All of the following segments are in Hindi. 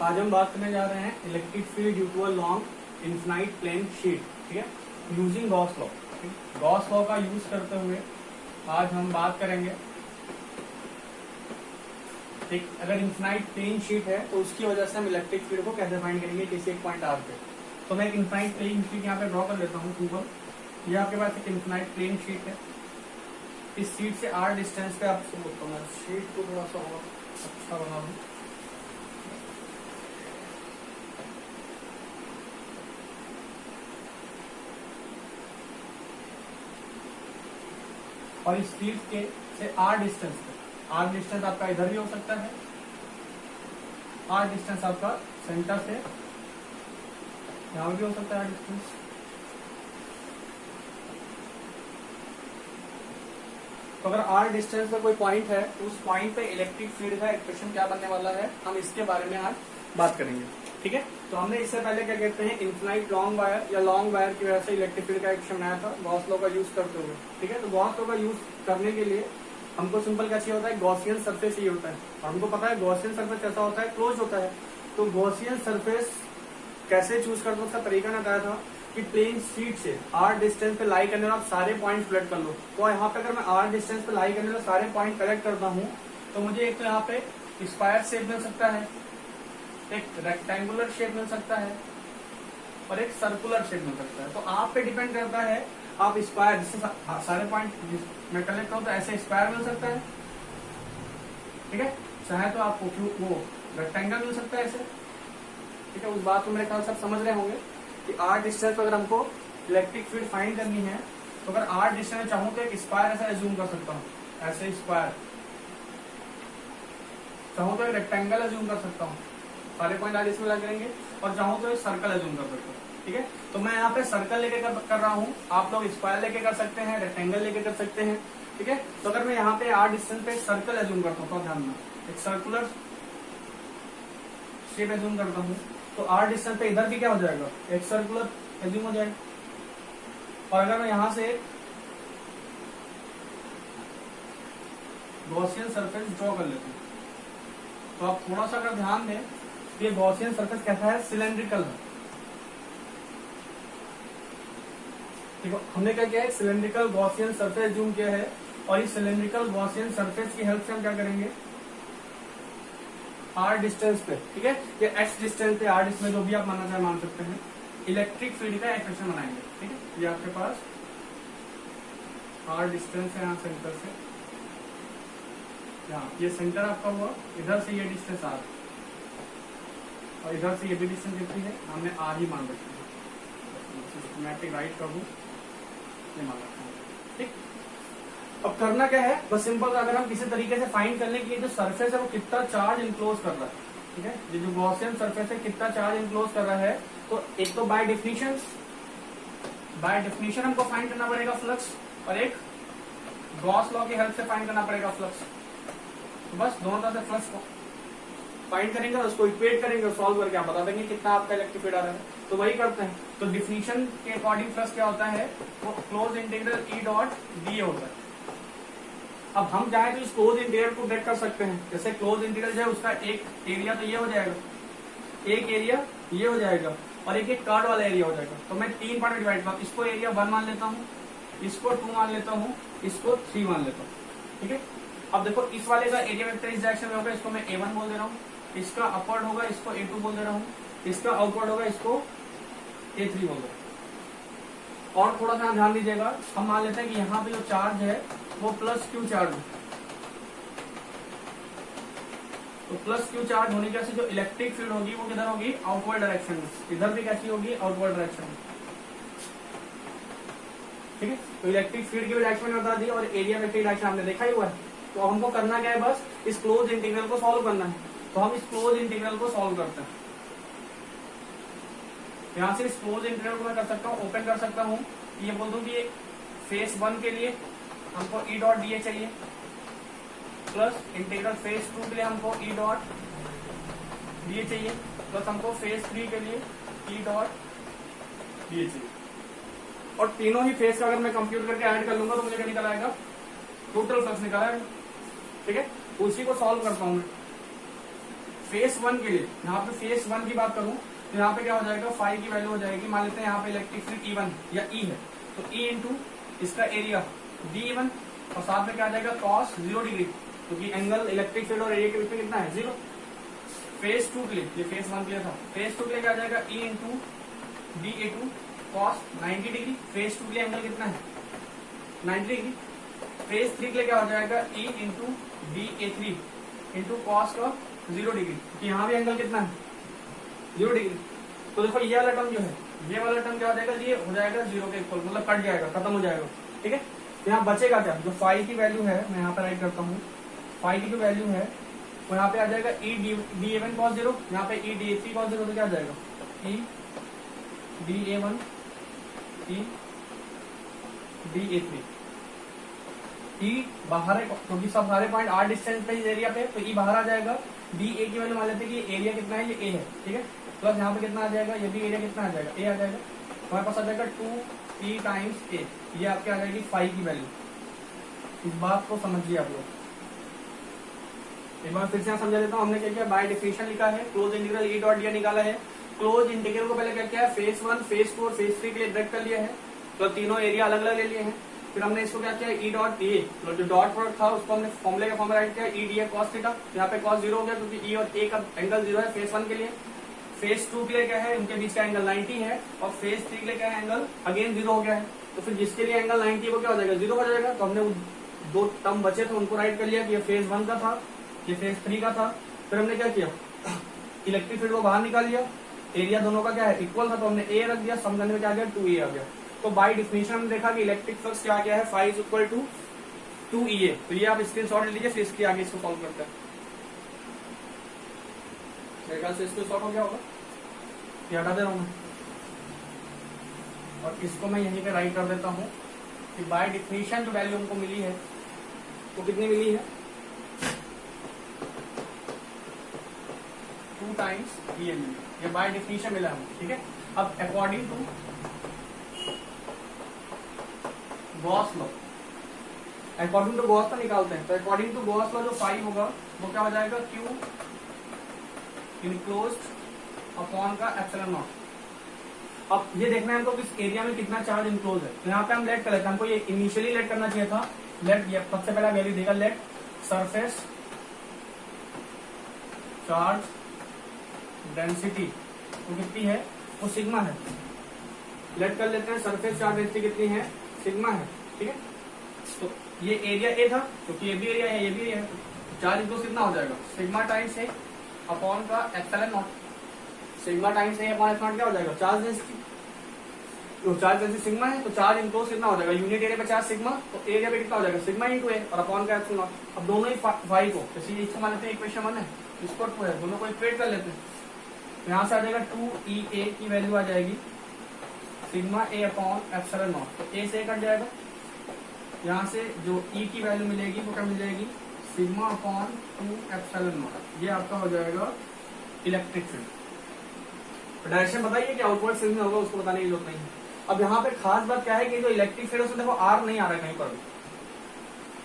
आज हम बात करने जा रहे हैं electric field due to a long infinite plane sheet, ठीक है, using Gauss law. Gauss law का यूज करते हुए आज हम बात करेंगे एक अगर इनफाइनाइट प्लेन शीट है तो उसकी वजह से हम इलेक्ट्रिक फील्ड को कैसे फाइंड करेंगे किसी एक पॉइंट आर पे। तो मैं एक इनफाइनाइट प्लेन शीट यहाँ पे ड्रॉ कर लेता हूँ सिंपल। ये आपके पास एक इनफाइनाइट प्लेन शीट है। इस शीट से आर डिस्टेंस पे आप मैं शीट को थोड़ा सा और अच्छा बना दूं। और इस शीट के से आर डिस्टेंस पे, आर डिस्टेंस आपका इधर भी हो सकता है, आर डिस्टेंस आपका सेंटर से यहां भी हो सकता है आर डिस्टेंस। तो अगर आर डिस्टेंस पे कोई पॉइंट है तो उस पॉइंट पे इलेक्ट्रिक फील्ड का एक्सप्रेशन क्या बनने वाला है, हम इसके बारे में आज बात करेंगे, ठीक है। तो हमने इससे पहले क्या कहते हैं इनफाइनाइट लॉन्ग वायर या लॉन्ग वायर की वजह से इलेक्ट्रिक फील्ड का एक्सप्रेशन आया था गॉस लॉ का यूज करते हुए, ठीक है। तो गॉस लॉ का यूज करने के लिए हमको सिंपल क्या चाहिए होता है, गॉसियन सरफेस ही होता है। और हमको पता है गॉसियन सरफेस कैसा होता है, क्लोज होता है। तो गॉसियन सरफेस कैसे चूज करते उसका तरीका बताया था कि प्लेन शीट से आर डिस्टेंस पे लाई करने आप सारे पॉइंट सिलेक्ट कर लो। तो यहाँ पे अगर मैं आर डिस्टेंस पे लाई करने सारे पॉइंट कलेक्ट करता हूँ तो मुझे एक तो यहाँ पे स्क्वायर शेप मिल सकता है, एक रेक्टेंगुलर शेप मिल सकता है और एक सर्कुलर शेप मिल सकता है। तो आप पे डिपेंड करता है, आप स्क्वायर जिससे सारे पॉइंट में कलेक्ट करो तो ऐसे स्क्वायर मिल सकता है, ठीक है। चाहे तो आपको वो रेक्टेंगल मिल सकता है ऐसे, ठीक है। उस बात को मेरे ख्याल सब समझ रहे होंगे कि आर डिस्टेंस पर अगर हमको इलेक्ट्रिक फील्ड फाइंड करनी है तो अगर आर डिस्टेंस चाहूँ तो एक स्क्वायर ऐसा एज्यूम कर सकता हूँ, ऐसे स्क्वायर चाहूँ तो एक रेक्टेंगल एज्यूम कर सकता हूँ, सारे पॉइंट आर इसमें लग जाएंगे। और चाहूँ तो एक सर्कल एज्यूम कर सकता हूँ, ठीक है। तो मैं यहाँ पे सर्कल लेके कर रहा हूँ, आप लोग स्क्वायर लेके कर सकते हैं, रेक्टेंगल लेके कर सकते हैं, ठीक है। तो अगर मैं यहाँ पे आर डिस्टेंस पे एक सर्कल एज्यूम करता हूँ तो ध्यान में एक सर्कुलर शेप एज्यूम करता हूँ तो आर डिस्टेंस पे इधर भी क्या हो जाएगा, एक सर्कुलर एज्यूम हो जाएगा। और अगर मैं यहां से गॉसियन सरफेस ड्रॉ कर लेता हूं तो आप थोड़ा सा अगर ध्यान दें तो ये गॉसियन सरफेस कैसा है, सिलेंड्रिकल है। देखो हमने क्या किया है, सिलेंड्रिकल गॉसियन सरफेस जूम किया है। और इस सिलेंड्रिकल गॉसियन सरफेस की हेल्प से हम क्या करेंगे, आर डिस्टेंस पे, ठीक है, या एक्स डिस्टेंस पे आर डिस्टेंस जो भी आप मानना चाहे मान सकते हैं, इलेक्ट्रिक फील्ड का एक्सप्रेशन बनाएंगे, ठीक है। ये आपके पास आर डिस्टेंस है यहाँ सेंटर से, यहाँ ये सेंटर आपका हुआ, इधर से ये डिस्टेंस आर और इधर से ये भी डिस्टेंस कितनी है, हमने आर ही मान रखी है। सिस्टमैटिक राइट कर दूं, ये मान रखा है, ठीक। अब करना क्या है, बस सिंपल अगर हम किसी तरीके से फाइंड कर लें कि ये जो सरफेस है वो कितना चार्ज इनक्लोज कर रहा है, ठीक है। ये जो गॉसियन सरफेस है कितना चार्ज इनक्लोज कर रहा है, तो एक तो बाय डेफिनेशन हमको फाइंड करना पड़ेगा फ्लक्स, और एक गॉस लॉ की हेल्प से फाइंड करना पड़ेगा फ्लक्स। तो बस दोनों तरह से फ्लक्स को फाइंड करेंगे और उसको इक्वेट करेंगे और सॉल्व करके आप बता देंगे कितना आपका इलेक्ट्रिक फील्ड आ रहा है। तो वही करते हैं। तो डिफिनेशन के अकॉर्डिंग फ्लक्स क्या होता है, वो close integral E dot D होता है। अब हम चाहे तो इस क्लोज इंटीग्रल को ब्रेक कर सकते हैं। जैसे क्लोज इंटीग्रल जो है उसका एक एरिया तो ये हो जाएगा, एक एरिया ये हो जाएगा और एक कर्व वाला एरिया हो जाएगा। तो मैं 3 पार्ट में डिवाइड करता हूँ, इसको एरिया 1 मान लेता हूँ, इसको 2 मान लेता हूँ, इसको 3 मान लेता हूँ, ठीक है। अब देखो इस वाले का एरिया वेक्टर इस डायरेक्शन में होगा, इसको मैं A1 बोल दे रहा हूँ, इसका अपवर्ड होगा इसको A2 बोल दे रहा हूँ, इसका आउटवर्ड होगा इसको A3 बोल दे रहा हूँ। और थोड़ा सा ध्यान दीजिएगा, हम मान लेते हैं कि यहाँ पे जो चार्ज है वो प्लस क्यू चार्ज है। तो प्लस क्यू चार्ज होने की वजह से जो इलेक्ट्रिक फील्ड होगी वो किधर होगी, आउटवर्ड डायरेक्शन में। इधर भी कैसी होगी, आउटवर्ड डायरेक्शन में, ठीक है। तो इलेक्ट्रिक फील्ड की डायरेक्शन में बता दी और एरिया वेक्टर डायरेक्शन हमने देखा ही हुआ है। तो हमको करना क्या है, बस इस क्लोज इंटीग्रल को सॉल्व करना है। तो हम इस क्लोज इंटीग्रल को सॉल्व करते हैं। यहां से इस क्लोज इंटीग्रल को मैं कर सकता हूँ, ओपन कर सकता हूँ, ये बोल दूं कि फेस 1 के लिए हमको ई डॉट डी ए चाहिए, प्लस इंटीग्रल फेज 2 के लिए हमको ई डॉट डी ए चाहिए, प्लस हमको फेज 3 के लिए ई डॉट डी ए चाहिए। और तीनों ही फेज का अगर मैं कंप्यूट करके ऐड कर लूंगा तो मुझे क्या निकल आएगा, टोटल फ्लक्स निकल आएगा, ठीक है। उसी को सॉल्व करता हूं मैं। फेस 1 के लिए, यहाँ पे फेस 1 की बात करूं तो यहाँ पे क्या हो जाएगा, फाई की वैल्यू हो जाएगी, मान लेते हैं यहाँ पे इलेक्ट्रिक फील्ड E1 या E है, तो E इंटू इसका एरिया D1 और साथ में क्या आ जाएगा cos 0 डिग्री, क्योंकि एंगल इलेक्ट्रिक फील्ड और एरिया के बीच में कितना है, 0। फेस 2 के लिए, ये फेस 1 के लिए था, फेस 2 के लिए क्या आ जाएगा E into DA2 cos 90 degree, face 2 के लिए एंगल कितना है 90 डिग्री। फेस 3 के लिए क्या हो जाएगा E into DA3 into cos का 0 डिग्री, क्योंकि यहाँ भी एंगल कितना है 0 डिग्री। तो देखो ये वाला टर्म जो है, ये वाला टर्म क्या हो जाएगा, ये हो जाएगा 0 के इक्वल, मतलब कट जाएगा, खत्म हो जाएगा, ठीक है। तो यहाँ बचेगा क्या, जो फाई की वैल्यू है, मैं यहाँ पे राइट करता हूँ, फाई की जो वैल्यू है वो यहाँ पे आ जाएगा E DA1 cos 0, यहाँ पे E DA3 cos 0, तो क्या आ जाएगा E DA1 E DA3। E बाहर है क्योंकि सब सारे पॉइंट r डिस्टेंस पे इस एरिया पे, तो E बाहर आ जाएगा। DA की वैल्यू मान लेते हैं कि एरिया कितना है, ये A है, ठीक है, प्लस यहाँ पे कितना आ जाएगा, ये भी एरिया कितना आ जाएगा, A आ जाएगा, हमारे पास आ जाएगा 2E टाइम्स A, ये आपके आ जाएगी फाई की वैल्यू। इस बात को समझिए आप लोग, एक बार फिर से समझा देता हूँ। हमने क्या किया, बाय डेफिनेशन लिखा है, close integral E dot D निकाला है। क्लोज इंटीग्रल को पहले क्या किया है, फेस 1 फेस 2 और फेस 3 के लिए ब्रेक कर लिया है, तो तीनों एरिया अलग अलग ले लिए हैं। फिर हमने इसको क्या किया, E डॉट डी, जो डॉट प्रोडक्ट था उसको हमने फॉर्मूले का फॉर्म राइट किया, E डी कॉस थीटा, यहाँ पे कॉस 0 हो गया क्योंकि E और A का एंगल 0 है फेस 1 के लिए। फेस 2 के लिए क्या है, उनके बीच का एंगल 90 है, और फेस 3 के लिए क्या है, एंगल अगेन 0 हो गया है। तो फिर जिसके लिए एंगल 90 है वो क्या हो जाएगा, 0 हो जाएगा। तो हमने दो टर्म बचे थे उनको राइट कर लिया कि ये फेज 1 का था, ये फेज 3 का था। फिर हमने क्या किया, इलेक्ट्रिक फील्ड को बाहर निकाल लिया, एरिया दोनों का क्या है, इक्वल था, तो हमने A रख दिया, सम करने में क्या आ गया 2A आ गया। तो बाय डिफिनेशन हमने देखा कि इलेक्ट्रिक फ्लक्स क्या आ गया है, phi is equal to 2EA। तो ये आप स्क्रीनशॉट ले लीजिए, फिर इसके आगे इसको सॉल्व करते हैं। मेरे ख्याल से स्क्रीनशॉट हो गया होगा, ये हटा दे रहा हूं मैं, और इसको मैं यहीं पे राइट कर देता हूं कि बाय डिफिनेशन जो वैल्यू हमको मिली है वो कितनी मिली है, 2 टाइम्स ये मिली, ये बाय डिफिनेशन मिला हमें, ठीक है। अब according to Gauss law, according to Gauss law निकालते हैं। तो अकॉर्डिंग टू गॉस लॉ जो फाई होगा वो क्या हो जाएगा, Q इनक्लोज्ड अपॉन का एप्सिलॉन नॉट। अब ये देखना है हमको किस एरिया में कितना चार्ज इनक्लोज है, तो यहाँ पे हम लेट कर लेते हैं, हमको ये इनिशियली लेट करना चाहिए था। लेट, ये सबसे पहला वैल्यू देगा, लेट सरफेस चार्ज डेंसिटी वो कितनी है, वो सिग्मा है। लेट कर लेते हैं, सरफेस चार्ज डेंसिटी कितनी है, सिग्मा है, ठीक है। तो ये एरिया A था, क्योंकि ये भी एरिया है, ये भी एरिया है, चार्ज इनक्लोज कितना हो जाएगा, सिग्मा टाइम्स A अपॉन का epsilon not. Sigma times A upon epsilon not क्या हो जाएगा, चार्ज डेंसिटी। तो चार्ज डेंसिटी सिग्मा है, तो चार्ज इनक्लोज कितना हो जाएगा, यूनिट एरिया पे चार्ज सिग्मा, तो एरिया पे कितना हो जाएगा, सिग्मा इंटू A और अपॉन का एप्सिलॉन नॉट। अब दोनों ही फाई को जैसे इसको मान लेते हैं इक्वेशन 1 है, इसको 2 है, दोनों को इक्वेट कर लेते हैं। तो यहाँ से आ जाएगा 2EA की वैल्यू आ जाएगी sigma A upon epsilon not, तो A से कट जाएगा। यहाँ से जो E की वैल्यू मिलेगी वो क्या मिल जाएगी, सिग्मा अपॉन 2 एप्सिलॉन नॉट। ये आपका हो जाएगा इलेक्ट्रिक फील्ड। डायरेक्शन बताइए कि आउटवर्ड फील्ड में होगा, उसको बताने की जरूरत नहीं है। अब यहाँ पे खास बात क्या है कि जो इलेक्ट्रिक फील्ड है उसमें देखो R नहीं आ रहा है कहीं पर भी,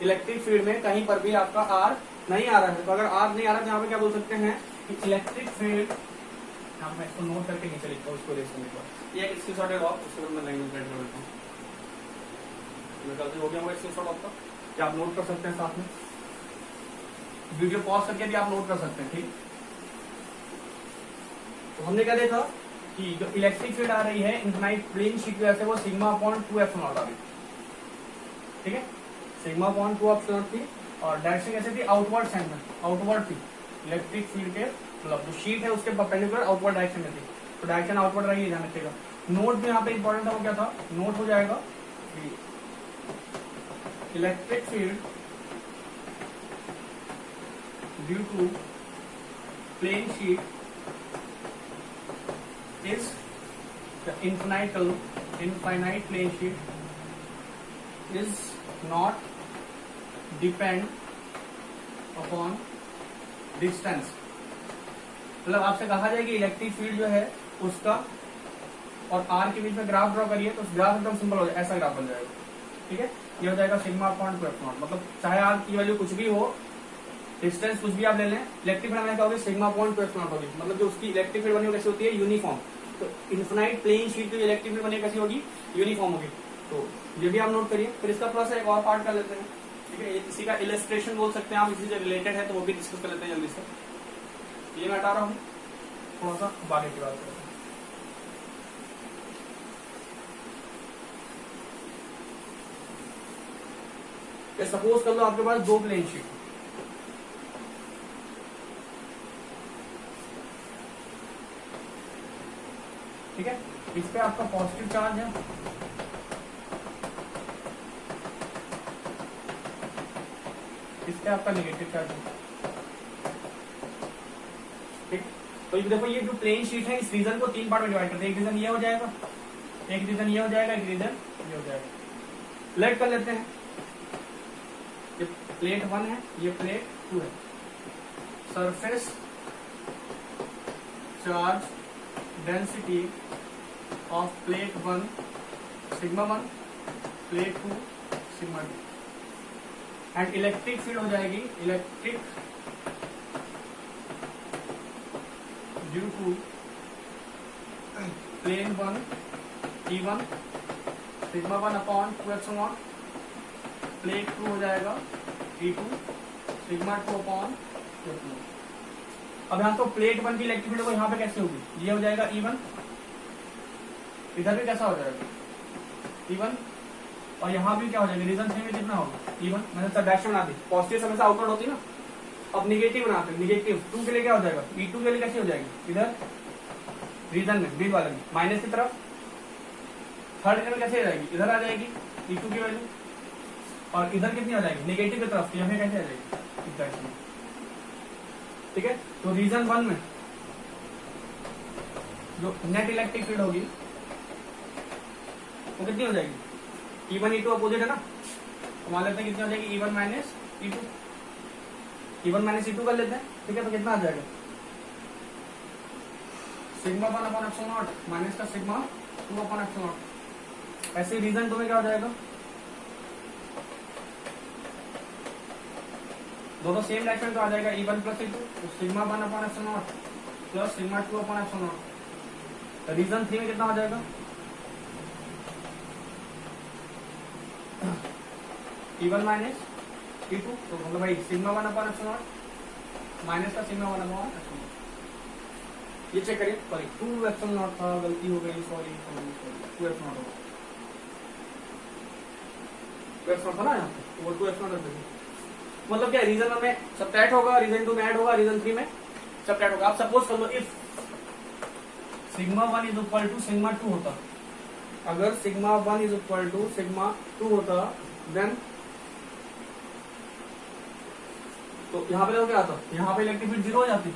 इलेक्ट्रिक फील्ड में कहीं पर भी आपका R नहीं आ रहा है। तो अगर R नहीं आ रहा है तो यहाँ पे क्या बोल सकते हैं कि इलेक्ट्रिक फील्ड, यहाँ मैं इसको नोट करके नीचे लिखता हूँ, उसको रेस करने के बाद ये स्क्रीनशॉट है ऑफ, उसके बाद मैं लाइन कर देता हूँ। मेरे ख्याल से हो गया होगा स्क्रीनशॉट आपका, क्या आप नोट कर सकते हैं, साथ में वीडियो पॉज करके भी आप नोट कर सकते हैं, ठीक। तो हमने क्या देखा कि जो इलेक्ट्रिक फील्ड आ रही है इनफाइनाइट प्लेन शीट की वजह से वो सिग्मा अपॉन 2 एप्सिलॉन नॉट आ रही, ठीक है, सिग्मा अपॉन 2 एप्सिलॉन नॉट थी। और डायरेक्शन कैसे थी, आउटवर्ड साइड में, आउटवर्ड थी इलेक्ट्रिक फील्ड के, मतलब जो शीट है उसके परपेंडिकुलर आउटवर्ड डायरेक्शन में थी, तो डायरेक्शन आउटवर्ड रही, ध्यान रखिएगा। नोट भी यहाँ पे इंपॉर्टेंट था, वो क्या था, नोट हो जाएगा electric field due to plane sheet is the infinite plane sheet is not depend upon distance। मतलब आपसे कहा जाए कि इलेक्ट्रिक फील्ड जो है उसका और R के बीच में ग्राफ ड्रॉ करिए, तो ग्राफ एकदम सिंपल हो जाए, ऐसा ग्राफ बन जाएगा, ठीक है। ये हो जाएगा सिग्मा अपॉन 2 एप्सिलॉन नॉट। मतलब चाहे R की वैल्यू कुछ भी हो, डिस्टेंस कुछ भी आप ले लें, इलेक्ट्रिक फील्ड हमें क्या होगी, सिग्मा अपॉन 2 एप्सिलॉन होगी, मतलब जो उसकी इलेक्ट्रिक फील्ड बनी कैसी होती है, यूनिफॉर्म। तो इन्फिनाइट प्लेन शीट की इलेक्ट्रिक फील्ड बनी कैसी होगी, यूनिफॉर्म होगी। तो ये भी आप नोट करिए। फिर इसका थोड़ा सा एक और पार्ट कर लेते हैं, ठीक है, इसी का इलस्ट्रेशन बोल सकते हैं आप, इसी से रिलेटेड है, तो वो भी डिस्कस कर लेते हैं जल्दी से। ये मैं हटा रहा हूँ, थोड़ा सा बाकी की बात करते हैं। सपोज कर लो आपके पास दो प्लेन शीट, ठीक है, इस पे आपका पॉजिटिव चार्ज है, इस पे आपका नेगेटिव चार्ज है, ठीक। तो देखो ये जो प्लेन शीट है, इस रीजन को तीन पार्ट में डिवाइड करते हैं। एक रीजन ये हो जाएगा, एक रीजन ये हो जाएगा, एक रीजन ये हो जाएगा। लेट कर लेते हैं, ये प्लेट 1 है, ये प्लेट 2 है। Surface charge density of plate 1 sigma 1, plate 2 sigma 2, and electric field हो जाएगी electric due to plane 1 E1 sigma 1 upon 2 epsilon, plate 2 हो जाएगा E2 सिग्मा 2 अपॉन 2 एप्सिलॉन। अब यहाँ तो प्लेट 1 की इलेक्ट्रिक फील्ड को यहाँ पे कैसे होगी, ये हो जाएगा E1, इधर भी कैसा हो जाएगा E1, और यहाँ भी क्या हो जाएगा, रीजन 3 में कितना होगा E1। मैंने सब डैश बना दी, पॉजिटिव हमेशा आउटवर्ड होती है ना, अब निगेटिव बनाते हैं, निगेटिव 2 के लिए क्या हो जाएगा, E2 के लिए कैसी हो जाएगी, इधर रीजन में बीच वाले में माइनस की तरफ, थर्ड में कैसे आ जाएगी, इधर आ जाएगी E2 की वैल्यू, और इधर कितनी आ जाएगी, निगेटिव की तरफ, यहाँ कैसे आ जाएगी एग्जैक्टली, ठीक है। तो रीजन 1 में जो नेट इलेक्ट्रिक फील्ड होगी वो कितनी हो जाएगी, E1 E2 अपोजिट है ना, तो मान लेते हैं कितनी हो जाएगी, E1 minus E2, E1 minus E2 कर लेते हैं, ठीक है। तो कितना आ जाएगा, sigma 1 upon epsilon not minus का सिग्मा 2 अपॉन एप्सिलॉन नॉट। ऐसे रीजन 2 में क्या हो जाएगा, दोनों सेम डायरेक्शन तो आ जाएगा E1 प्लस E2, तो sigma 1 upon epsilon naught plus sigma 2 upon epsilon naught. Region 3 में कितना हो जाएगा, E1 माइनस E2, तो मतलब भाई sigma 1 upon epsilon not minus का सिग्मा 1 अपॉन एप्सिलॉन नॉट। ये चेक करिए, सॉरी 2 एप्सिलॉन नॉट था, गलती हो गई, सॉरी 2 एप्सिलॉन नॉट होगा, 2 एप्सिलॉन था ना यहाँ पे, वो 2 एप्सिलॉन नॉट, मतलब क्या रीजन में सब्ट्रैक्ट होगा, रीजन 2 में ऐड होगा, रीजन 3 में सब्ट्रैक्ट होगा। आप सपोज कर लो if sigma 1 is equal to sigma 2 होता, अगर sigma 1 is equal to sigma 2 होता, देन तो यहाँ पे क्या आता, यहाँ पे इलेक्ट्रिक फील्ड 0 हो जाती,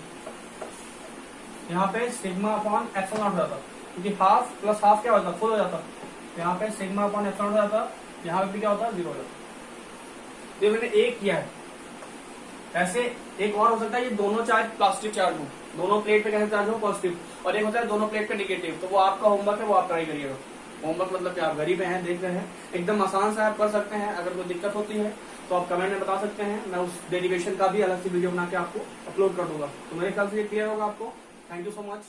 यहाँ पे सिग्मा अपॉन एप्सिलॉन नॉट हो जाता, क्योंकि हाफ प्लस हाफ क्या होता, फुल हो जाता, यहाँ पे सिग्मा अपॉन एप्सिलॉन नॉट हो जाता, यहाँ पे भी क्या होता, 0 हो जाता। ये मैंने एक किया है, ऐसे एक और हो सकता है, ये दोनों चार्ज पॉजिटिव चार्ज हो, दोनों प्लेट पे कैसे चार्ज हो, पॉजिटिव, और एक होता है दोनों प्लेट पे नेगेटिव। तो वो आपका होमवर्क है, वो आप ट्राई करिएगा। होमवर्क मतलब कि आप गरीब हैं, देख रहे हैं, एकदम आसान से आप कर सकते हैं। अगर कोई दिक्कत होती है तो आप कमेंट में बता सकते हैं, मैं उस डेरिवेशन का भी अलग से वीडियो बना के आपको अपलोड कर दूंगा। तो मेरे ख्याल से ये क्लियर होगा आपको। Thank you so much.